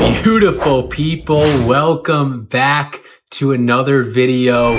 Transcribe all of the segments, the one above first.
Beautiful people, welcome back to another video.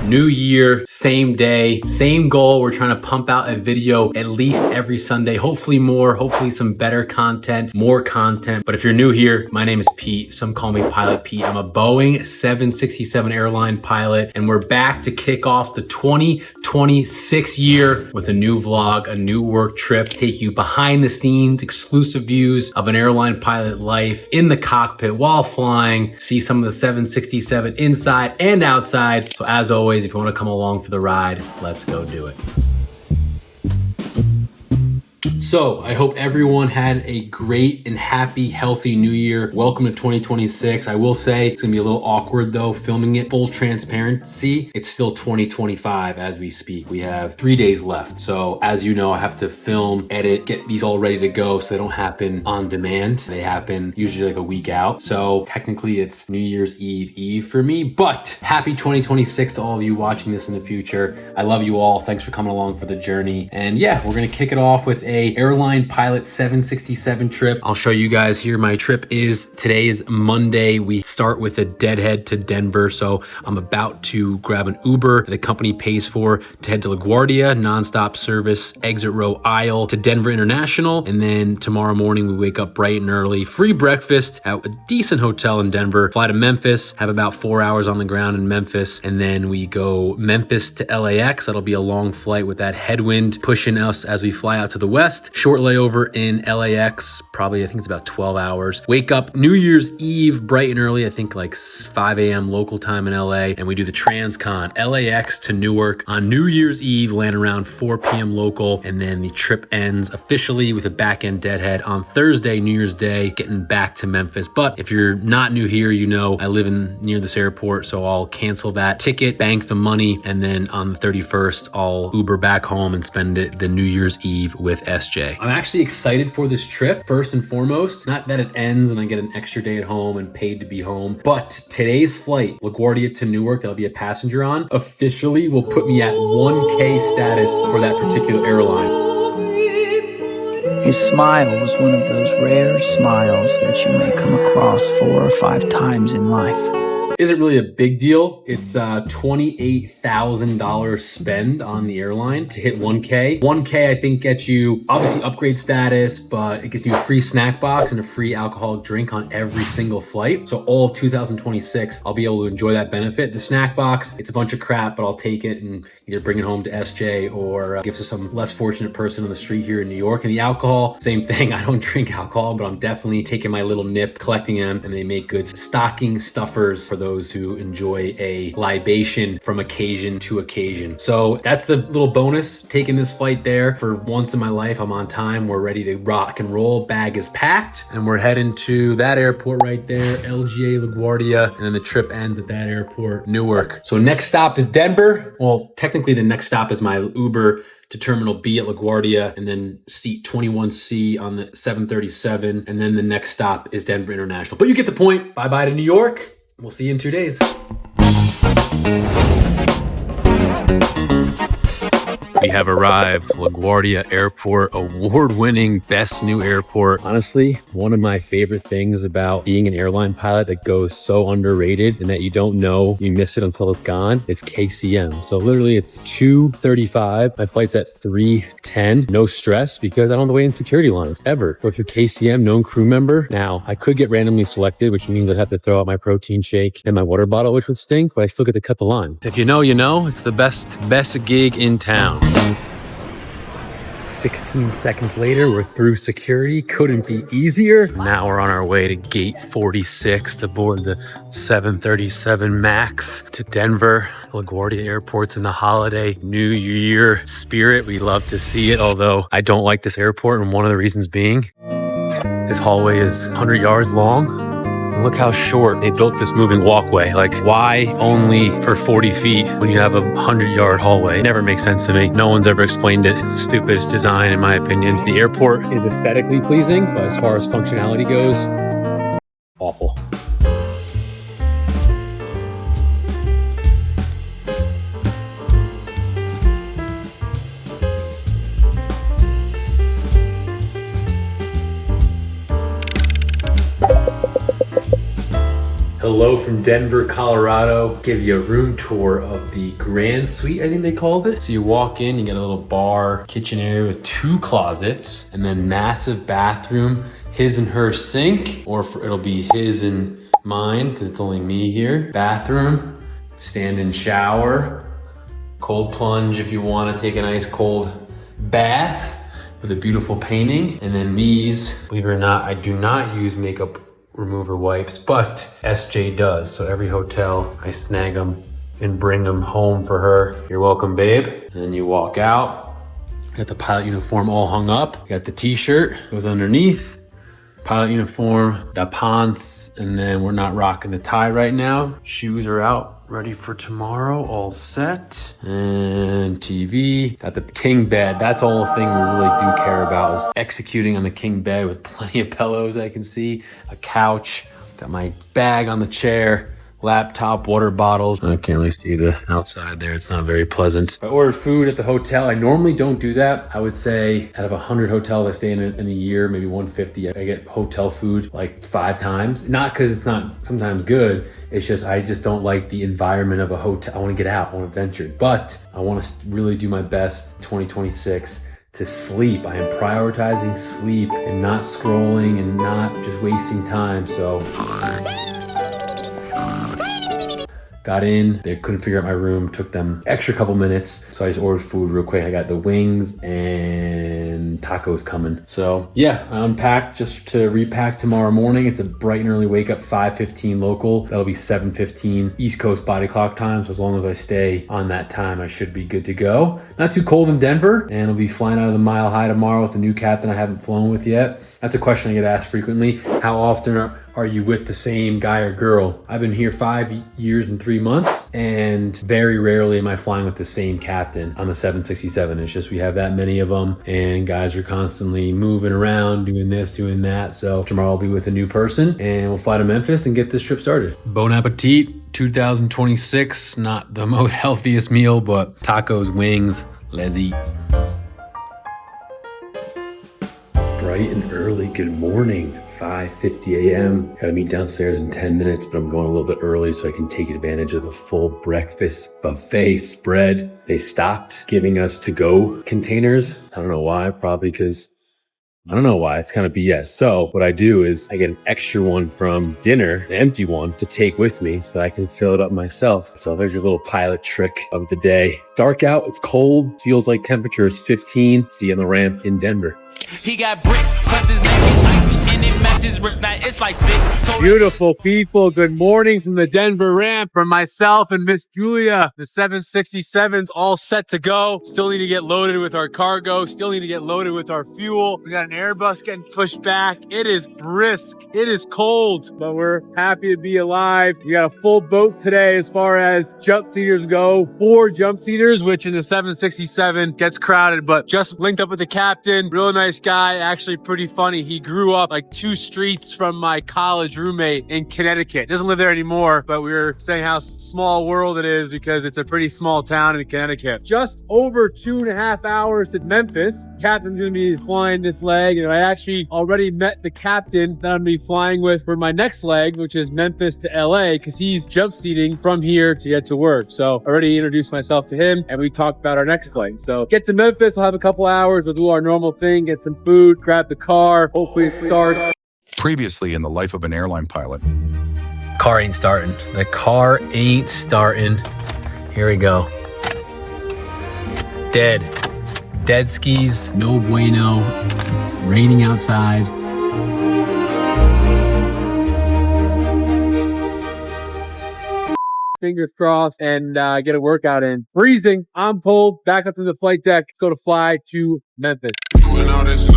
New year, same day, same goal. We're trying to pump out a video at least every Sunday, hopefully more, hopefully some better content, more content. But if you're new here, my name is Pete. Some call me Pilot Pete. I'm a Boeing 767 airline pilot, and we're back to kick off the 2026 year with a new vlog, a new work trip, take you behind the scenes, exclusive views of an airline pilot life in the cockpit while flying, see some of the 767 inside and outside. So as always, if you want to come along for the ride, let's go do it. So I hope everyone had a great and happy, healthy new year. Welcome to 2026. I will say it's gonna be a little awkward though, filming it. Full transparency, it's still 2025 as we speak. We have 3 days left. So as you know, I have to film, edit, get these all ready to go so they don't happen on demand. They happen usually like a week out. So technically it's New Year's Eve for me, but happy 2026 to all of you watching this in the future. I love you all. Thanks for coming along for the journey. And yeah, we're gonna kick it off with a Airline Pilot 767 trip. I'll show you guys here. My trip is, today is Monday. We start with a deadhead to Denver. So I'm about to grab an Uber the company pays for to head to LaGuardia, nonstop service, exit row aisle to Denver International. And then tomorrow morning we wake up bright and early, free breakfast at a decent hotel in Denver, fly to Memphis, have about 4 hours on the ground in Memphis. And then we go Memphis to LAX. That'll be a long flight with that headwind pushing us as we fly out to the west. Short layover in LAX, probably I think it's about 12 hours. Wake up New Year's Eve bright and early, I think like 5 a.m. local time in LA, and we do the transcon LAX to Newark on New Year's Eve, land around 4 p.m. local, and then the trip ends officially with a back-end deadhead on Thursday, New Year's Day, getting back to Memphis. But if you're not new here, you know I live near this airport, so I'll cancel that ticket, bank the money, and then on the 31st, I'll Uber back home and spend it the New Year's Eve with SJ. I'm actually excited for this trip, first and foremost. Not that it ends and I get an extra day at home and paid to be home, but today's flight, LaGuardia to Newark, that I'll be a passenger on, officially will put me at 1K status for that particular airline. His smile was one of those rare smiles that you may come across 4 or 5 times in life. Isn't really a big deal. It's $28,000 spend on the airline to hit 1K. 1K I think gets you obviously upgrade status, but it gets you a free snack box and a free alcoholic drink on every single flight. So all of 2026, I'll be able to enjoy that benefit. The snack box, it's a bunch of crap, but I'll take it and either bring it home to SJ or give to some less fortunate person on the street here in New York. And the alcohol, same thing. I don't drink alcohol, but I'm definitely taking my little nip, collecting them, and they make good stocking stuffers for those who enjoy a libation from occasion to occasion. So that's the little bonus, taking this flight there. For once in my life, I'm on time. We're ready to rock and roll. Bag is packed and we're heading to that airport right there, LGA LaGuardia. And then the trip ends at that airport, Newark. So next stop is Denver. Well, technically the next stop is my Uber to Terminal B at LaGuardia, and then seat 21C on the 737. And then the next stop is Denver International. But you get the point. Bye-bye to New York. We'll see you in 2 days. We have arrived, LaGuardia Airport, award-winning best new airport. Honestly, one of my favorite things about being an airline pilot that goes so underrated and that you don't know, you miss it until it's gone, is KCM. So literally it's 2:35. My flight's at 3:10. No stress because I don't have to wait in security lines ever. Go through KCM, known crew member. Now, I could get randomly selected, which means I'd have to throw out my protein shake and my water bottle, which would stink, but I still get to cut the line. If you know, you know. It's the best gig in town. 16 seconds later, we're through security. Couldn't be easier. Now we're on our way to gate 46 to board the 737 MAX to Denver. LaGuardia Airport's in the holiday New Year spirit. We love to see it, although I don't like this airport, and one of the reasons being this hallway is 100 yards long. And look how short they built this moving walkway. Like, why only for 40 feet when you have a 100-yard hallway? It never makes sense to me. No one's ever explained it. Stupid design, in my opinion. The airport is aesthetically pleasing, but as far as functionality goes, awful. Hello from Denver, Colorado. Give you a room tour of the Grand Suite, I think they called it. So you walk in, you get a little bar, kitchen area with 2 closets, and then massive bathroom, his and her sink, or it'll be his and mine, because it's only me here. Bathroom, stand-in shower, cold plunge if you want to take an ice cold bath with a beautiful painting. And then these, believe it or not, I do not use makeup remover wipes, but SJ does. So every hotel, I snag them and bring them home for her. You're welcome, babe. And then you walk out. Got the pilot uniform all hung up. Got the t-shirt, goes underneath. Pilot uniform, the pants, and then we're not rocking the tie right now. Shoes are out, ready for tomorrow, all set. And TV, got the king bed. That's all the thing we really do care about, is executing on the king bed with plenty of pillows I can see, a couch, got my bag on the chair, laptop, water bottles. I can't really see the outside there. It's not very pleasant. I ordered food at the hotel. I normally don't do that. I would say out of 100 hotels I stay in a year, maybe 150, I get hotel food like 5 times. Not because it's not sometimes good. It's just, I just don't like the environment of a hotel. I want to get out, I want to venture. But I want to really do my best 2026 to sleep. I am prioritizing sleep and not scrolling and not just wasting time. So got in, they couldn't figure out my room, took them extra couple minutes. So I just ordered food real quick. I got the wings and tacos coming. So yeah, I unpacked just to repack tomorrow morning. It's a bright and early wake up, 5:15 local. That'll be 7:15 East Coast body clock time. So as long as I stay on that time, I should be good to go. Not too cold in Denver, and I'll be flying out of the Mile High tomorrow with a new captain I haven't flown with yet. That's a question I get asked frequently. How often are you with the same guy or girl? I've been here 5 years and 3 months, and very rarely am I flying with the same captain on the 767. It's just we have that many of them, and guys are constantly moving around, doing this, doing that. So tomorrow I'll be with a new person, and we'll fly to Memphis and get this trip started. Bon appetit, 2026. Not the most healthiest meal, but tacos, wings, let's eat. Bright and early, good morning. 5:50 a.m. Gotta meet downstairs in 10 minutes, but I'm going a little bit early so I can take advantage of the full breakfast buffet spread. They stopped giving us to-go containers. I don't know why, probably because I don't know why, it's kind of BS. So what I do is I get an extra one from dinner, an empty one, to take with me so I can fill it up myself. So there's your little pilot trick of the day. It's dark out, it's cold, feels like temperature is 15. See you on the ramp in Denver. He got bricks, plus his name is icy, and it matches wrist. Now it's like 6. Beautiful people, good morning from the Denver ramp from myself and Miss Julia. The 767's all set to go. Still need to get loaded with our cargo. Still need to get loaded with our fuel. We got an Airbus getting pushed back. It is brisk. It is cold, but we're happy to be alive. We got a full boat today as far as jump seaters go. 4 jump seaters, which in the 767 gets crowded, but just linked up with the captain. Real nice guy, actually pretty funny. He grew up like 2 streets from my college roommate in Connecticut. Doesn't live there anymore, but we were saying how small world it is because it's a pretty small town in Connecticut. Just over 2.5 hours to Memphis. Captain's gonna be flying this leg, and I actually already met the captain that I'm gonna be flying with for my next leg, which is Memphis to LA, because he's jump seating from here to get to work. So I already introduced myself to him, and we talked about our next flight. So get to Memphis, I'll have a couple hours, we'll do our normal thing, get some food, grab the car, hopefully it starts. Previously in the life of an airline pilot. Car ain't starting. The car ain't starting. Here we go. Dead. Dead skis. No bueno. Raining outside. Fingers crossed and get a workout in. Freezing. I'm pulled back up to the flight deck. Let's go to fly to Memphis. Doing all this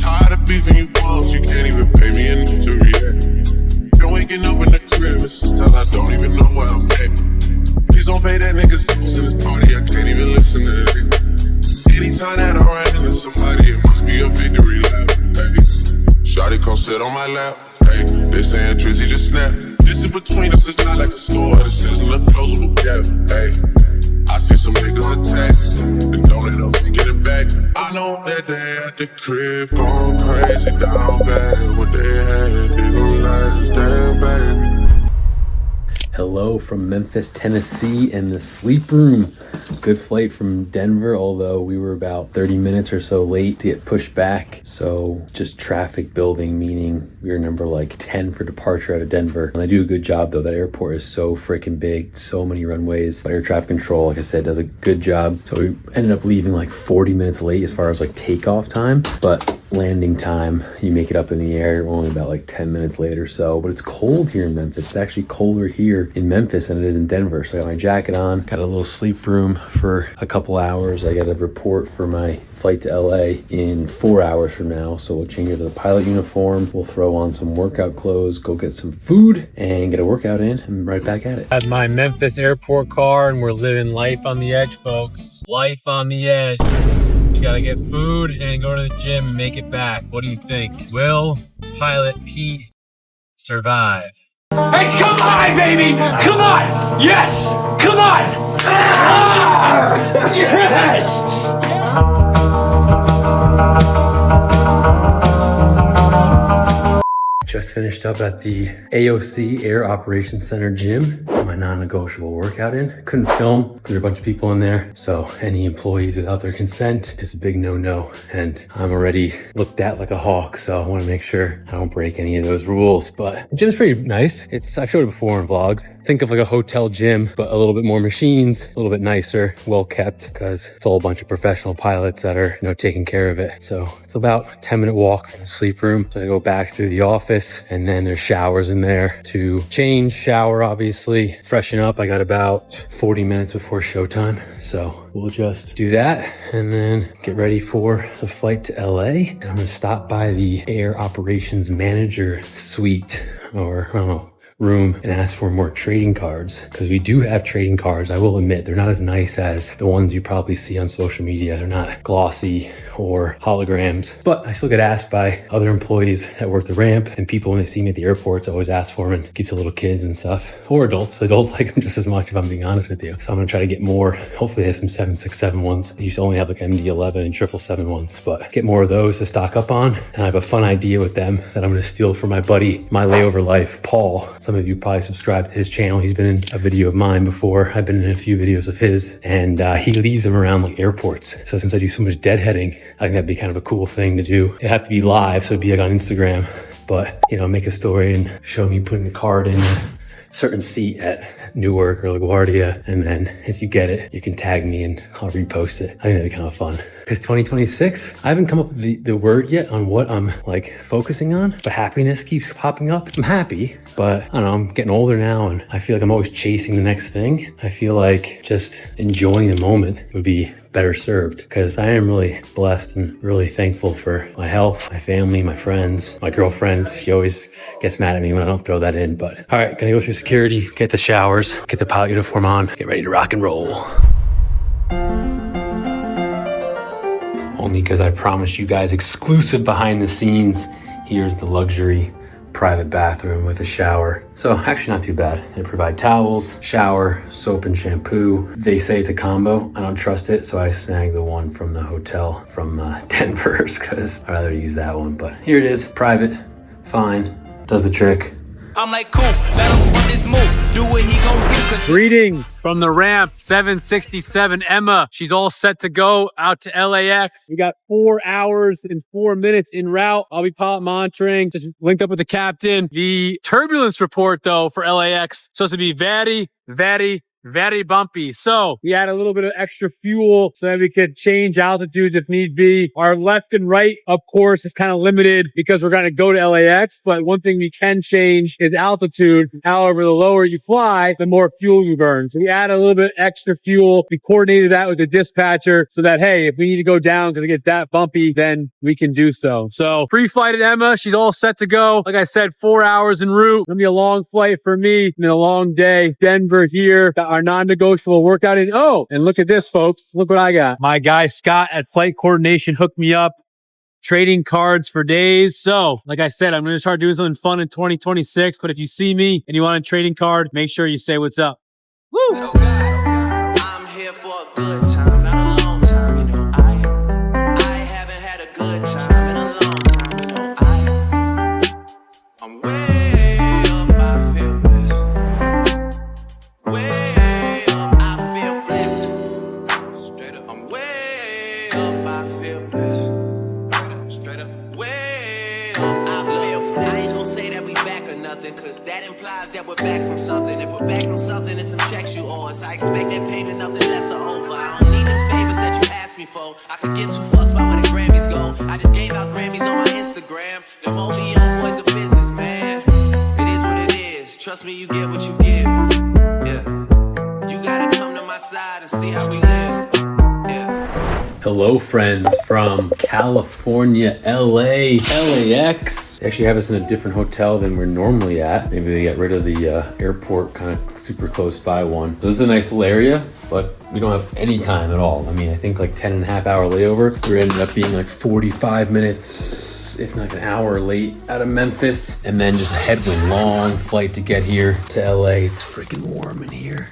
tired of beefing you bums, you can't even pay me enough to react. waking up in the crib and sometimes I don't even know where I'm at. Please don't pay that nigga songs in this party, I can't even listen to it. Anytime that I run into somebody, it must be a victory lap. Hey, shawty come sit on my lap. Hey, they saying Drizzy just snap. This is between us, it's not like a store. This isn't a closable gap. Hey, I see some niggas attack and don't let them get it back. I know that they at the crib going crazy down bad. What they had didn't last, damn baby. Hello from Memphis, Tennessee, and the sleep room. Good flight from Denver, although we were about 30 minutes or so late to get pushed back. So just traffic building, meaning we were number like 10 for departure out of Denver. And they do a good job though. That airport is so freaking big, so many runways. Air traffic control, like I said, does a good job. So we ended up leaving like 40 minutes late as far as like takeoff time, but landing time, you make it up in the air, only about like 10 minutes later or so. But it's cold here in Memphis. It's actually colder here in Memphis than it is in Denver. So I got my jacket on, got a little sleep room for a couple hours. I got a report for my flight to LA in 4 hours from now. So we'll change into the pilot uniform. We'll throw on some workout clothes, go get some food and get a workout in and right back at it. I have my Memphis airport car and we're living life on the edge, folks. Life on the edge. You gotta get food and go to the gym and make it back. What do you think? Will pilot Pete survive? Hey, come on, baby! Come on! Yes! Come on! Ah! Yes! Just finished up at the AOC Air Operations Center gym. My non-negotiable workout in. Couldn't film because there are a bunch of people in there. So any employees without their consent is a big no-no. And I'm already looked at like a hawk. So I want to make sure I don't break any of those rules. But the gym's pretty nice. I've showed it before in vlogs. Think of like a hotel gym, but a little bit more machines, a little bit nicer, well kept, because it's all a bunch of professional pilots that are, taking care of it. So it's about a 10-minute walk from the sleep room. So I go back through the office and then there's showers in there to change, shower, obviously. Freshen up. I got about 40 minutes before showtime. So we'll just do that and then get ready for the flight to LA. And I'm going to stop by the Air Operations Manager suite, or I don't know, room, and ask for more trading cards, because we do have trading cards. I will admit they're not as nice as the ones you probably see on social media. They're not glossy or holograms, but I still get asked by other employees that work the ramp, and people when they see me at the airports always ask for them, and give to little kids and stuff, or adults. Adults like them just as much, if I'm being honest with you. So I'm gonna try to get more. Hopefully they have some 767 ones. They used to only have like MD-11 and 777 ones, but get more of those to stock up on. And I have a fun idea with them that I'm gonna steal from my buddy, my layover life, Paul. Some of you probably subscribe to his channel. He's been in a video of mine before. I've been in a few videos of his, and he leaves them around like airports. So since I do so much deadheading, I think that'd be kind of a cool thing to do. It'd have to be live, so it'd be like on Instagram, but make a story and show me putting the card in a certain seat at Newark or LaGuardia, and then if you get it, you can tag me and I'll repost it. I think that'd be kind of fun. Because 2026, I haven't come up with the word yet on what I'm like focusing on, but happiness keeps popping up. I'm happy, but I don't know, I'm getting older now and I feel like I'm always chasing the next thing. I feel like just enjoying the moment would be better served, because I am really blessed and really thankful for my health, my family, my friends, my girlfriend. She always gets mad at me when I don't throw that in, but all right, gonna go through security, get the showers, get the pilot uniform on, get ready to rock and roll. Only because I promised you guys exclusive behind the scenes. Here's the luxury private bathroom with a shower. So actually not too bad. They provide towels, shower, soap and shampoo. They say it's a combo. I don't trust it, so I snagged the one from the hotel from Denver's, because I'd rather use that one. But here it is, private, fine, does the trick. I'm like, cool, let him run this move, do what he gon' do, cause Greetings from the ramp, 767 Emma. She's all set to go out to LAX. We got 4 hours and 4 minutes en route. I'll be pilot monitoring, just linked up with the captain. The turbulence report though for LAX supposed to be very, very, Very bumpy. So we had a little bit of extra fuel so that we could change altitudes if need be. Our left and right, of course, is kind of limited because we're going to go to LAX. But one thing we can change is altitude. However, the lower you fly, the more fuel you burn. So we add a little bit extra fuel. We coordinated that with the dispatcher so that, hey, if we need to go down because it gets that bumpy, then we can do so. So pre-flight at Emma. She's all set to go. Like I said, 4 hours en route. Gonna be a long flight for me and a long day. Denver here. Got our non-negotiable workout in. Oh, and look at this, folks. Look what I got. My guy Scott at Flight Coordination hooked me up. Trading cards for days. So, like I said, I'm going to start doing something fun in 2026. But if you see me and you want a trading card, make sure you say what's up. Woo! I'm here for a good time, not a long time. You know, I haven't had a good time in a long time. You know, I'm way up. I feel blessed. Way up. I feel blessed. Straight up. I'm way up. I feel blessed. Cause that implies that we're back from something. If we're back from something, it's some checks you owe us. I expect that payment, nothing less or over. I don't need the favors that you asked me for. I could get 2 fucks about where the Grammys go. I just gave out Grammys on my Instagram. The OBO boys, the business, man. It is what it is. Trust me, you get what you give. Yeah. You gotta come to my side and see how we live. Hello, friends from California, LA, LAX. They actually have us in a different hotel than we're normally at. Maybe they got rid of the airport kind of super close by one. So this is a nice little area, but we don't have any time at all. I mean, I think like 10.5 hour layover. We ended up being like 45 minutes, if not an hour late out of Memphis. And then just a headwind, long flight to get here to LA. It's freaking warm in here.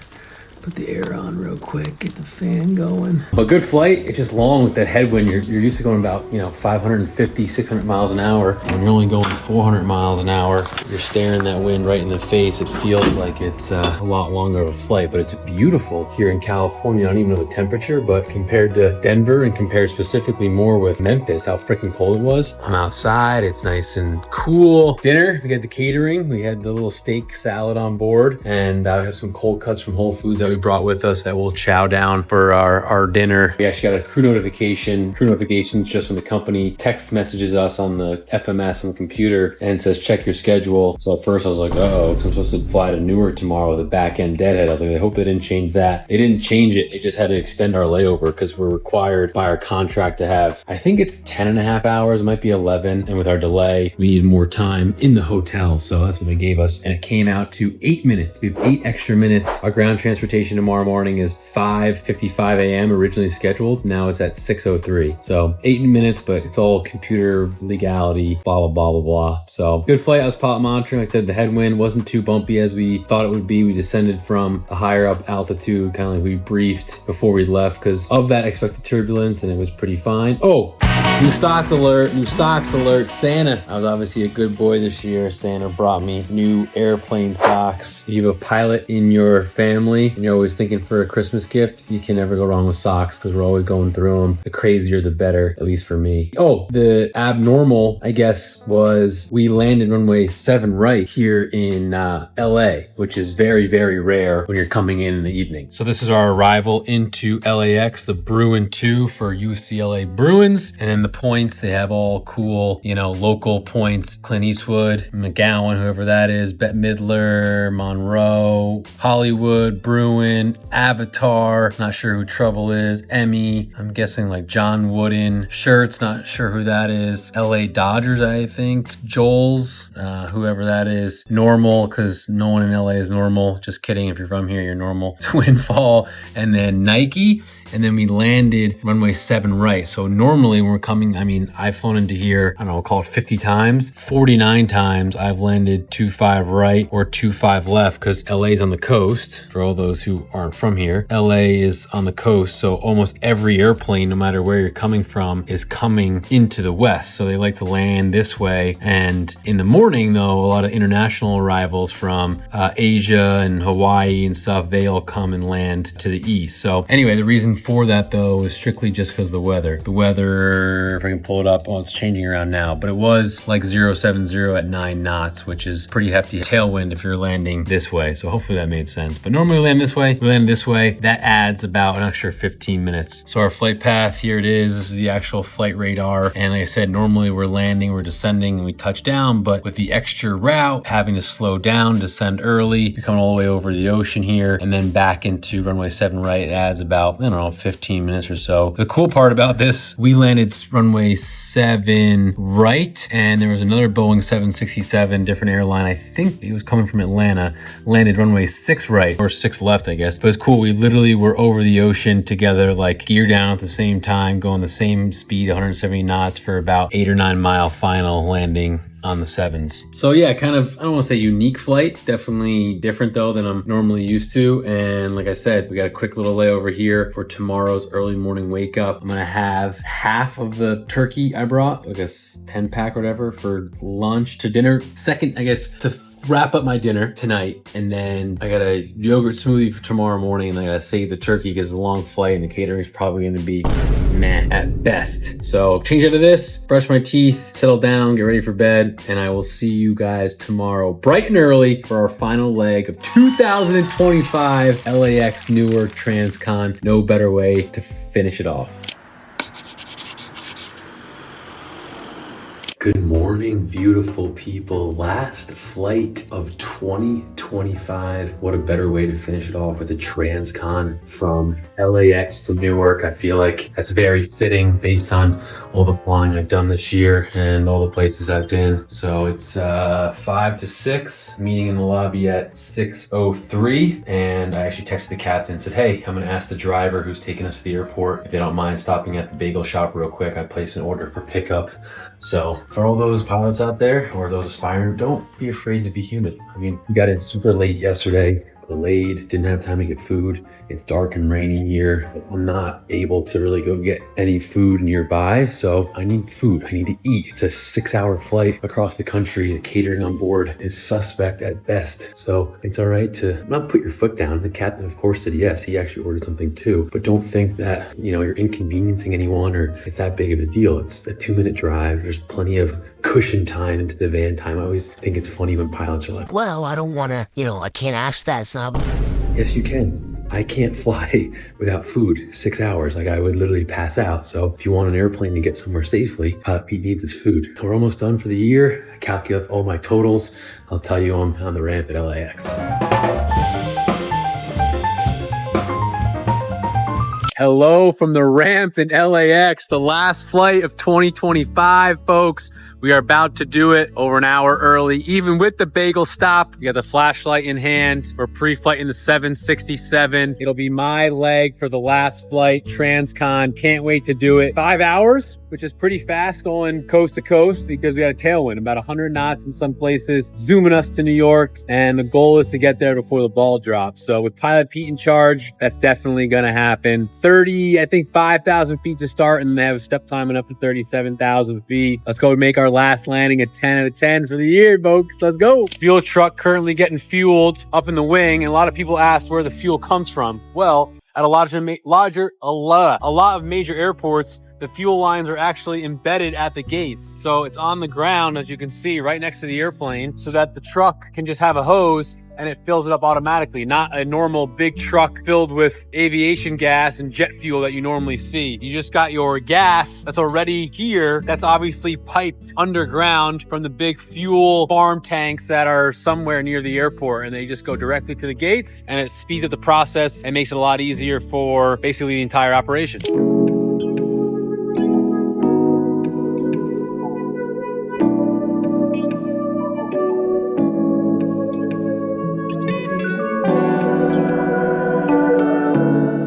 Put the air on real quick, get the fan going. But good flight, it's just long with that headwind. You're used to going about, 550, 600 miles an hour. When you're only going 400 miles an hour, you're staring that wind right in the face. It feels like it's a lot longer of a flight, but it's beautiful here in California. I don't even know the temperature, but compared to Denver and compared specifically more with Memphis, how freaking cold it was. I'm outside, it's nice and cool. Dinner, we got the catering. We had the little steak salad on board, and I have some cold cuts from Whole Foods that we brought with us that we'll chow down for our dinner. We actually got a crew notification. Crew notifications just when the company text messages us on the FMS on the computer and says, check your schedule. So at first I was like, uh-oh, I'm supposed to fly to Newark tomorrow with a back end deadhead. I was like, I hope they didn't change that. They didn't change it. They just had to extend our layover because we're required by our contract to have, I think it's 10.5 hours, it might be 11. And with our delay, we needed more time in the hotel. So that's what they gave us. And it came out to 8 minutes. We have 8 extra minutes. Our ground transportation tomorrow morning is 5:55 a.m. originally scheduled. Now it's at 6:03. So 8 minutes, but it's all computer legality, blah, blah, blah, blah, blah. So good flight. I was pilot monitoring. Like I said, the headwind wasn't too bumpy as we thought it would be. We descended from a higher up altitude, kind of like we briefed before we left because of that expected turbulence, and it was pretty fine. Oh, new socks alert, Santa. I was obviously a good boy this year. Santa brought me new airplane socks. If you have a pilot in your family and you're always thinking for a Christmas gift, you can never go wrong with socks because we're always going through them. The crazier, the better, at least for me. Oh, the abnormal, I guess, was we landed runway 7 right here in LA, which is very, very rare when you're coming in the evening. So this is our arrival into LAX, the Bruin 2 for UCLA Bruins. And then the points, they have all cool, local points. Clint Eastwood, McGowan, whoever that is, Bette Midler, Monroe, Hollywood, Bruin, Avatar, not sure who Trouble is, Emmy, I'm guessing like John Wooden, Shirts, not sure who that is, LA Dodgers, I think, Joel's, whoever that is, Normal, because no one in LA is normal, just kidding, if you're from here, you're normal, Twinfall, and then Nike, and then we landed runway 7 right. So normally when we're coming, I've flown into here, I don't know, call it 50 times, 49 times I've landed 25 right or 25 left because LA's on the coast. For all those who aren't from here, LA is on the coast. So almost every airplane, no matter where you're coming from, is coming into the west. So they like to land this way. And in the morning though, a lot of international arrivals from Asia and Hawaii and stuff, they all come and land to the east. So anyway, the reason before that though was strictly just because of the weather. The weather, if I can pull it up, it's changing around now, but it was like 070 at 9 knots, which is pretty hefty tailwind if you're landing this way. So hopefully that made sense. But normally we land this way, we land this way. That adds about an extra 15 minutes. So our flight path, here it is. This is the actual flight radar. And like I said, normally we're landing, we're descending, and we touch down, but with the extra route, having to slow down, descend early, you're coming all the way over the ocean here, and then back into runway 7 right, it adds about, I don't know, 15 minutes or so. The cool part about this, we landed runway 7 right, and there was another Boeing 767, different airline, I think it was coming from Atlanta, landed runway 6 right, or 6 left, I guess. But it's cool, we literally were over the ocean together, like gear down at the same time, going the same speed, 170 knots for about 8 or 9 mile final landing on the 7s. So yeah, kind of, I don't want to say unique flight, definitely different though than I'm normally used to. And like I said, we got a quick little layover here for tomorrow's early morning wake up. I'm gonna have half of the turkey I brought, like a 10 pack or whatever, for lunch to dinner. Second, I guess, to wrap up my dinner tonight, and then I got a yogurt smoothie for tomorrow morning, and I gotta save the turkey because it's a long flight and the catering is probably gonna be meh at best. So change out of this, brush my teeth, settle down, get ready for bed, and I will see you guys tomorrow bright and early for our final leg of 2025 LAX Newark Transcon. No better way to finish it off. Good morning, beautiful people. Last flight of 2025. What a better way to finish it off with a transcon from LAX to Newark. I feel like that's very fitting based on all the flying I've done this year and all the places I've been. So it's 5 to 6, meeting in the lobby at 6:03. And I actually texted the captain and said, hey, I'm gonna ask the driver who's taking us to the airport if they don't mind stopping at the bagel shop real quick. I placed an order for pickup. So for all those pilots out there, or those aspiring, don't be afraid to be human. I mean, we got in super late yesterday, delayed, didn't have time to get food. It's dark and rainy here. I'm not able to really go get any food nearby, so I need food. I need to eat. It's a 6-hour flight across the country. The catering on board is suspect at best, so it's all right to not put your foot down. The captain, of course, said yes. He actually ordered something too, but don't think that, you know, you're inconveniencing anyone or it's that big of a deal. It's a 2-minute drive. There's plenty of cushion time into the van time. I always think it's funny when pilots are like, well, I don't want to, I can't ask that. It's not. yes, you can. I can't fly without food 6 hours. Like, I would literally pass out. So if you want an airplane to get somewhere safely, Pilot Pete needs his food. We're almost done for the year. I calculate all my totals. I'll tell you I'm on the ramp at LAX. Hello from the ramp in LAX, the last flight of 2025, folks. We are about to do it over an hour early, even with the bagel stop. We got the flashlight in hand. We're pre-flight in the 767. It'll be my leg for the last flight, transcon. Can't wait to do it. 5 hours, which is pretty fast going coast to coast because we got a tailwind, about 100 knots in some places, zooming us to New York. And the goal is to get there before the ball drops. So with Pilot Pete in charge, that's definitely gonna happen. 5,000 feet to start, and they have a step climbing up to 37,000 feet. Let's go make our last landing a 10 out of 10 for the year, folks. Let's go. Fuel truck currently getting fueled up in the wing, and a lot of people asked where the fuel comes from. Well, at a lot of major airports, the fuel lines are actually embedded at the gates. So it's on the ground, as you can see, right next to the airplane, so that the truck can just have a hose and it fills it up automatically, not a normal big truck filled with aviation gas and jet fuel that you normally see. You just got your gas that's already here, that's obviously piped underground from the big fuel farm tanks that are somewhere near the airport, and they just go directly to the gates, and it speeds up the process and makes it a lot easier for basically the entire operation.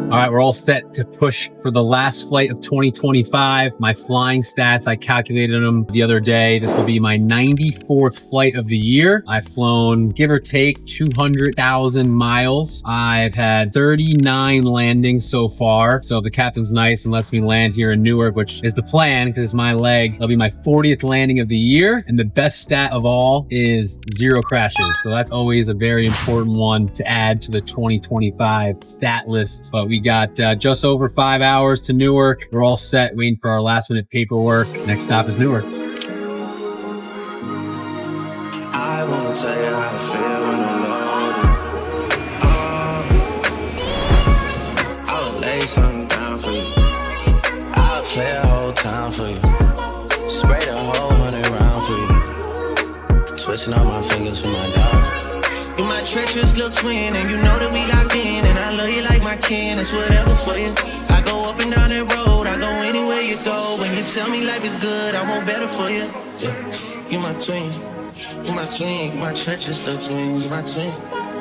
All right, we're all set to push for the last flight of 2025. My flying stats, I calculated them the other day. This will be my 94th flight of the year. I've flown, give or take, 200,000 miles. I've had 39 landings so far. So if the captain's nice and lets me land here in Newark, which is the plan because it's my leg, it'll be my 40th landing of the year. And the best stat of all is 0 crashes. So that's always a very important one to add to the 2025 stat list. But we got just over 5 hours to Newark. We're all set, waiting for our last minute paperwork. Next stop is Newark. I wanna tell you how I feel when I'm loaded. I'll lay something down for you. I'll clear a whole town for you. Spray the whole 100 round for you. Twisting all my fingers for my dog. You my treacherous little twin, and you know that we locked in. And I love you like my kin, it's whatever for you. I go up and down that road, I go anywhere you go. When you tell me life is good, I want better for you. Yeah. You my twin, you my twin, you my treacherous little twin, you my twin.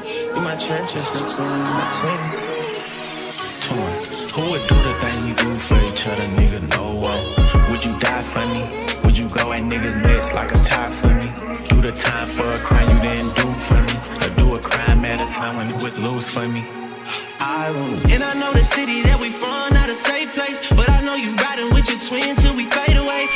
You my treacherous little twin, you my twin. Come on, who would do the things we do for each other, nigga? No one. Would you die for me? Would you go at niggas' necks like a tie for me? Do the time for a crime you didn't do for me? Or do a crime at a time when it was loose for me? I won't. And I know the city that we from, not a safe place. But I know you riding with your twin till we fade away.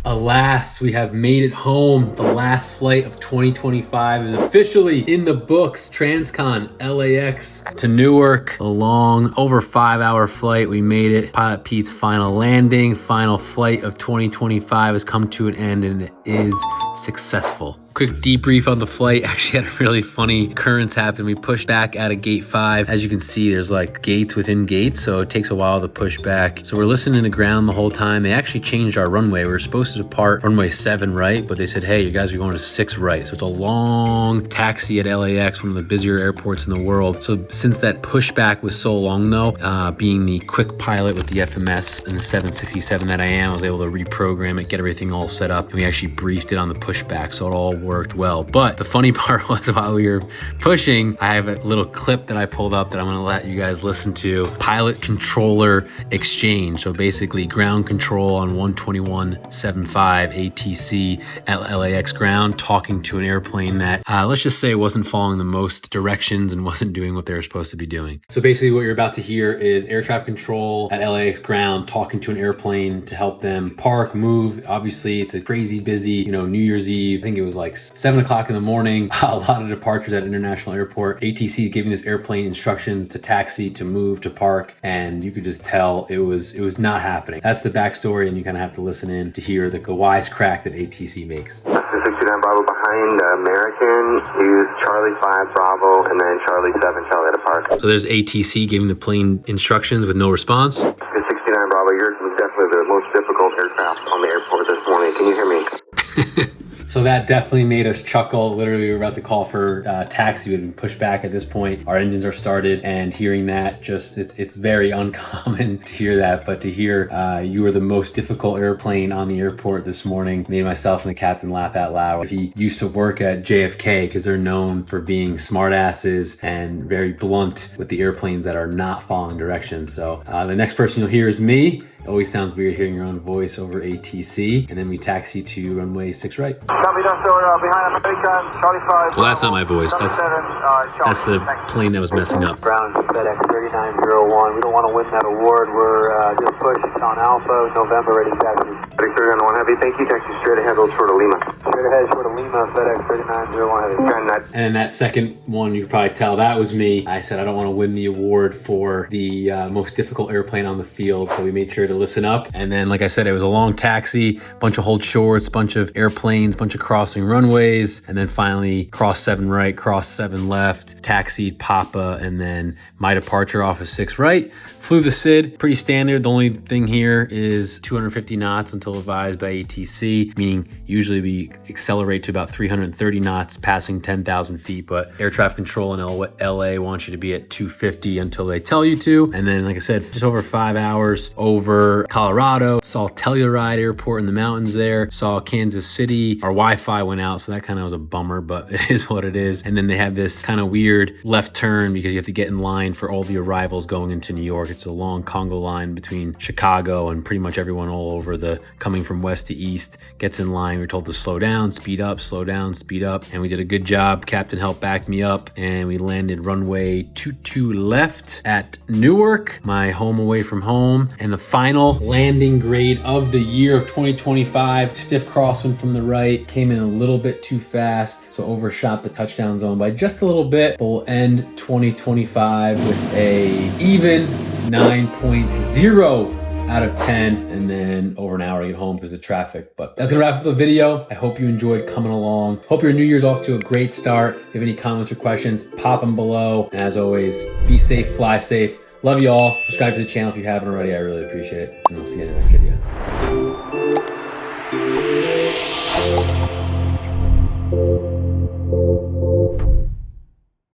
Alas, we have made it home. The last flight of 2025 is officially in the books. Transcon LAX to Newark. A long, over 5 hour flight. We made it. Pilot Pete's final landing, final flight of 2025 has come to an end, and it is successful. Quick debrief on the flight. Actually had a really funny occurrence happen. We pushed back out of gate 5. As you can see, there's like gates within gates, so it takes a while to push back. So we're listening to ground the whole time. They actually changed our runway. We were supposed to depart runway 7 right, but they said, hey, you guys are going to 6 right. So it's a long taxi at LAX, one of the busier airports in the world. So since that pushback was so long though, being the quick pilot with the FMS and the 767 that I am, I was able to reprogram it, get everything all set up, and we actually briefed it on the pushback. So it all worked well. But the funny part was, while we were pushing, I have a little clip that I pulled up that I'm going to let you guys listen to. Pilot controller exchange. So basically ground control on 121.75 ATC at LAX ground, talking to an airplane that let's just say wasn't following the most directions and wasn't doing what they were supposed to be doing. So basically what you're about to hear is air traffic control at LAX ground talking to an airplane to help them park, move. Obviously it's a crazy busy, New Year's Eve. I think it was like 7 o'clock in the morning, a lot of departures at International Airport. ATC is giving this airplane instructions to taxi, to move, to park, and you could just tell it was not happening. That's the backstory, and you kind of have to listen in to hear the wisecrack that ATC makes. 69 Bravo behind American, use Charlie 5 Bravo, and then Charlie 7 Charlie to park. So there's ATC giving the plane instructions with no response. 69 Bravo, yours was definitely the most difficult aircraft on the airport this morning. Can you hear me? So that definitely made us chuckle. Literally, we were about to call for taxi. We had been pushed back at this point. Our engines are started, and hearing that, it's very uncommon to hear that. But to hear you were the most difficult airplane on the airport this morning made myself and the captain laugh out loud. He used to work at JFK because they're known for being smartasses and very blunt with the airplanes that are not following directions. So the next person you'll hear is me. It always sounds weird hearing your own voice over ATC, and then we taxi to runway 6 right. Copy, behind American, Charlie 5. Well, that's not my voice. That's the plane that was messing up. Ground FedEx 3901. We don't want to win that award. We're just pushed on Alpha, November, ready to taxi. FedEx 3901 Heavy, thank you. Taxi straight ahead, hold short of Lima. Straight ahead, short of Lima, FedEx 3901 Heavy. And then that second one, you could probably tell that was me. I said I don't want to win the award for the most difficult airplane on the field, so we made sure to listen up. And then, like I said, it was a long taxi, bunch of hold shorts, bunch of airplanes, bunch of crossing runways, and then finally cross 7 right, cross 7 left, taxied Papa, and then my departure off of 6 right. Flew the SID, pretty standard. The only thing here is 250 knots until advised by ATC, meaning usually we accelerate to about 330 knots, passing 10,000 feet, but air traffic control in LA wants you to be at 250 until they tell you to. And then, like I said, just over 5 hours over Colorado, saw Telluride Airport in the mountains there, saw Kansas City. Our Wi-Fi went out, so that kind of was a bummer, but it is what it is. And then they have this kind of weird left turn because you have to get in line for all the arrivals going into New York. It's a long Congo line between Chicago and pretty much everyone all over the coming from west to east gets in line. We're told to slow down. down, speed up, slow down, speed up. And we did a good job. Captain helped back me up and we landed runway 22 left at Newark, my home away from home. And the final landing grade of the year of 2025, stiff crosswind from the right, came in a little bit too fast, so overshot the touchdown zone by just a little bit, but we'll end 2025 with a even 9.0 out of 10, and then over an hour to get home because of traffic. But that's gonna wrap up the video. I hope you enjoyed coming along. Hope your new year's off to a great start. If you have any comments or questions, pop them below. And as always, be safe, fly safe. Love you all. Subscribe to the channel if you haven't already. I really appreciate it. And we'll see you in the next video.